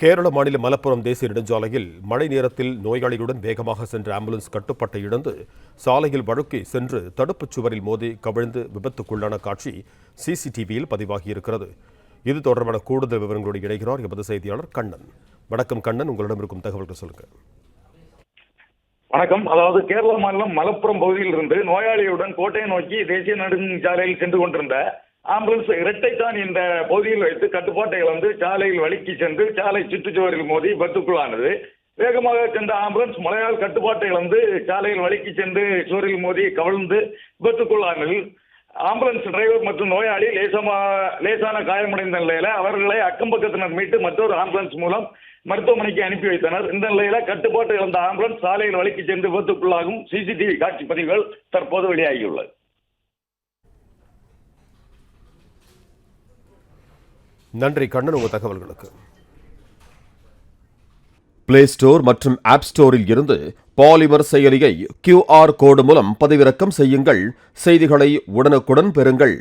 கேரள மாநில மலப்புரம் தேசிய நெடுஞ்சாலையில் மழை நேரத்தில் நோயாளியுடன் வேகமாக சென்ற ஆம்புலன்ஸ் கட்டுப்பாட்டை இழந்து சாலையில் வழுக்கி சென்று தடுப்புச் சுவரில் மோதி கவிழ்ந்து விபத்துக்குள்ளான காட்சி சிசிடிவியில் பதிவாகியிருக்கிறது. இது தொடர்பான கூடுதல் விவரங்களோடு இணைகிறார் எமது செய்தியாளர் கண்ணன். வணக்கம் கண்ணன், உங்களிடம் இருக்கும் தகவல்கள் சொல்லுங்க. வணக்கம். அதாவது கேரள மாநிலம் மலப்புரம் பகுதியில் இருந்து நோயாளியுடன் கோட்டையை நோக்கி தேசிய நெடுஞ்சாலையில் சென்று கொண்டிருந்த ஆம்புலன்ஸ் இரட்டைத்தான் இந்த பகுதியில் வைத்து கட்டுப்பாட்டை இழந்து சாலையில் வழுக்கி சென்று சாலை சுற்றுச்சுவரில் மோதி விபத்துக்குள்ளானது. வேகமாக சென்ற ஆம்புலன்ஸ் மழையால் கட்டுப்பாட்டை இழந்து சாலையில் வழுக்கி சென்று சுவரில் மோதி கவிழ்ந்து விபத்துக்குள்ளானது. ஆம்புலன்ஸ் டிரைவர் மற்றும் நோயாளி லேசான காயமடைந்த நிலையில அவர்களை அக்கம் பக்கத்தினர் மீட்டு மற்றொரு ஆம்புலன்ஸ் மூலம் மருத்துவமனைக்கு அனுப்பி வைத்தனர். இந்த நிலையில கட்டுப்பாட்டை இழந்த ஆம்புலன்ஸ் சாலையில் வழுக்கி சென்று விபத்துக்குள்ளாகும் சிசிடிவி காட்சி பதிவுகள் தற்போது வெளியாகியுள்ளது. நன்றி கண்ணன், உங்கள் தகவல்களுக்கு. பிளே ஸ்டோர் மற்றும் ஆப் ஸ்டோரில் இருந்து பாலிமர் செயலியை QR கோடு மூலம் பதிவிறக்கம் செய்யுங்கள். செய்திகளை உடனுக்குடன் பெறுங்கள்.